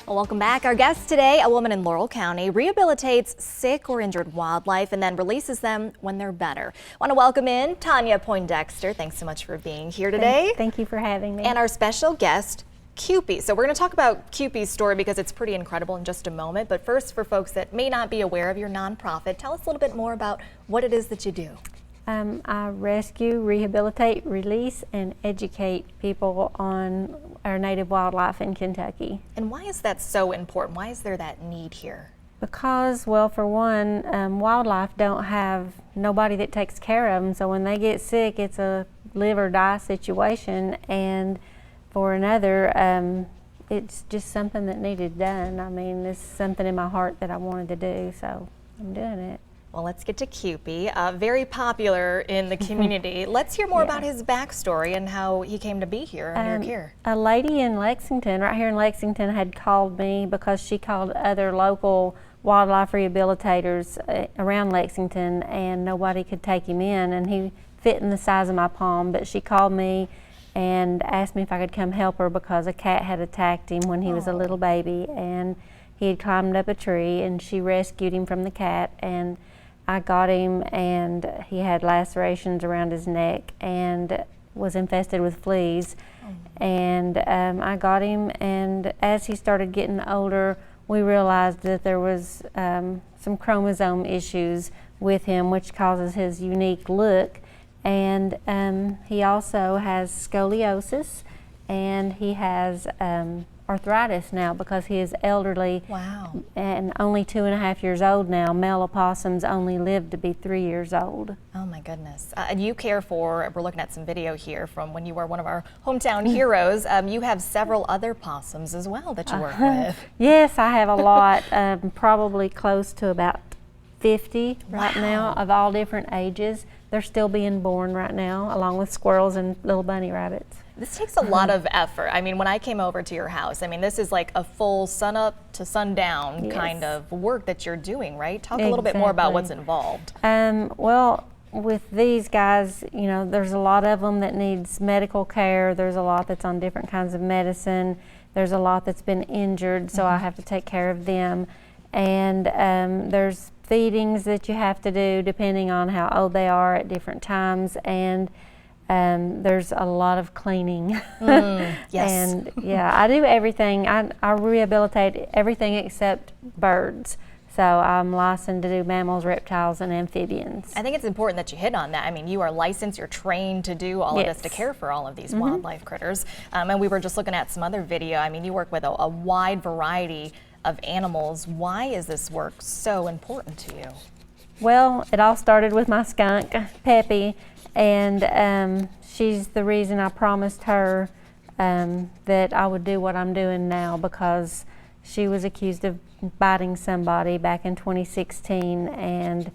Well, welcome back. Our guest today, a woman in Laurel County, rehabilitates sick or injured wildlife and then releases them when they're better. I want to welcome in Tonya Poindexter. Thanks so much for being here today. Thank you for having me. And our special guest, Kewpie. So we're going to talk about Kewpie's story because it's pretty incredible in just a moment. But first, for folks that may not be aware of your nonprofit, tell us a little bit more about what it is that you do. I rescue, rehabilitate, release, and educate people on our native wildlife in Kentucky. And why is that so important? Why is there that need here? Because, well, for one, wildlife don't have nobody that takes care of them, so when they get sick, it's a live or die situation. And for another, it's just something that needed done. I mean, it's something in my heart that I wanted to do, so I'm doing it. Well, let's get to Kewpie. Very popular in the community. Let's hear more about his backstory and how he came to be here in your care. A lady in Lexington, right here in Lexington, had called me because she called other local wildlife rehabilitators around Lexington, and nobody could take him in, and he fit in the size of my palm. But she called me and asked me if I could come help her because a cat had attacked him when he was a little baby, and he had climbed up a tree, and she rescued him from the cat. And I got him, and he had lacerations around his neck and was infested with fleas. And I got him, and as he started getting older, we realized that there was some chromosome issues with him, which causes his unique look. And he also has scoliosis, and he has arthritis now because he is elderly. Wow. And only 2.5 years old now. Male opossums only live to be 3 years old. Oh my goodness. And you care for, we're looking at some video here from when you were one of our hometown heroes. You have several other possums as well that you work with. Yes, I have a lot, probably close to about 50 right now of all different ages. They're still being born right now, along with squirrels and little bunny rabbits. This takes a lot of effort. I mean, when I came over to your house, I mean, this is like a full sun up to sundown kind of work that you're doing, right? Talk a little bit more about what's involved. Well, with these guys, you know, there's a lot of them that needs medical care. There's a lot that's on different kinds of medicine. There's a lot that's been injured, so I have to take care of them. And there's feedings that you have to do depending on how old they are at different times. And there's a lot of cleaning. Yes. And yeah, I do everything. I rehabilitate everything except birds. So I'm licensed to do mammals, reptiles, and amphibians. I think it's important that you hit on that. I mean, you are licensed, you're trained to do all of this, to care for all of these wildlife critters. And we were just looking at some other video. I mean, you work with a wide variety of animals. Why is this work so important to you? Well, it all started with my skunk, Peppy, and she's the reason I promised her that I would do what I'm doing now, because she was accused of biting somebody back in 2016, and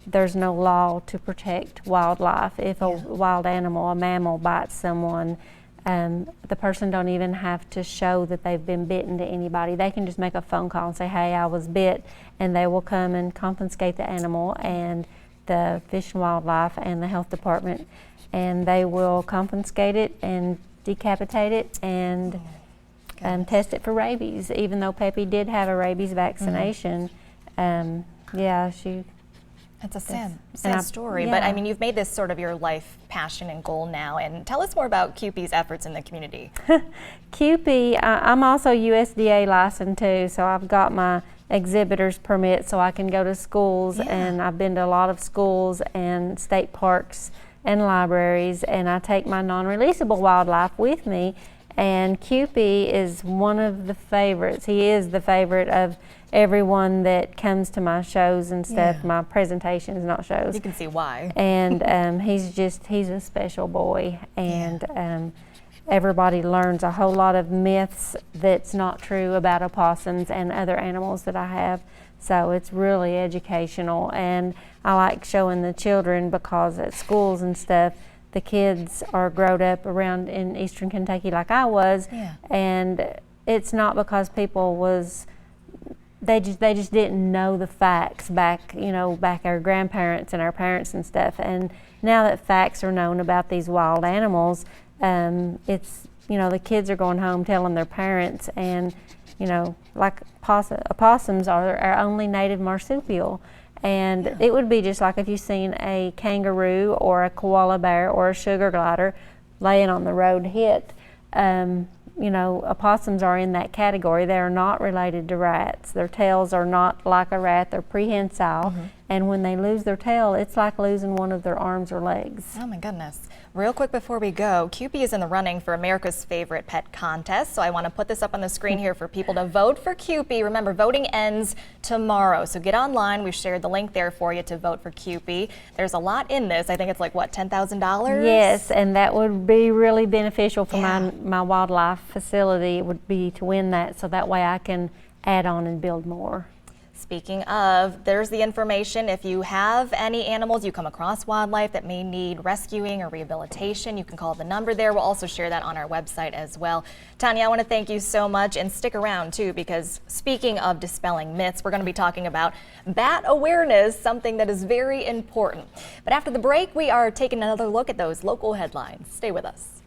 there's no law to protect wildlife. If a wild animal, a mammal, bites someone, the person don't even have to show that they've been bitten to anybody. They can just make a phone call and say, hey, I was bit, and they will come and confiscate the animal, and the Fish and Wildlife and the health department, and they will confiscate it and decapitate it and test it for rabies, even though Peppy did have a rabies vaccination. Yeah, she... It's a sad story, but I mean, you've made this sort of your life passion and goal now. And tell us more about Kewpie's efforts in the community. Kewpie, I'm also USDA licensed too, so I've got my exhibitor's permit so I can go to schools, and I've been to a lot of schools and state parks and libraries, and I take my non-releasable wildlife with me. And Kewpie is one of the favorites. He is the favorite of everyone that comes to my shows and stuff, my presentations, not shows. You can see why. And he's a special boy, and everybody learns a whole lot of myths that's not true about opossums and other animals that I have. So it's really educational, and I like showing the children, because at schools and stuff, the kids are growed up around in Eastern Kentucky like I was, and it's not because they just didn't know the facts back our grandparents and our parents and stuff. And now that facts are known about these wild animals, it's the kids are going home telling their parents, and like opossums are our only native marsupial. And it would be just like if you've seen a kangaroo or a koala bear or a sugar glider laying on the road hit. Opossums are in that category. They are not related to rats. Their tails are not like a rat. They're prehensile. And when they lose their tail, it's like losing one of their arms or legs. Oh my goodness. Real quick before we go, Kewpie is in the running for America's Favorite Pet Contest, so I want to put this up on the screen here for people to vote for Kewpie. Remember, voting ends tomorrow, so get online. We've shared the link there for you to vote for Kewpie. There's a lot in this. I think it's like, what, $10,000? Yes, and that would be really beneficial for my wildlife facility. It would be to win that, so that way I can add on and build more. Speaking of, there's the information. If you have any animals, you come across wildlife that may need rescuing or rehabilitation, you can call the number there. We'll also share that on our website as well. Tonya, I want to thank you so much, and stick around too, because speaking of dispelling myths, we're going to be talking about bat awareness, something that is very important. But after the break, we are taking another look at those local headlines. Stay with us.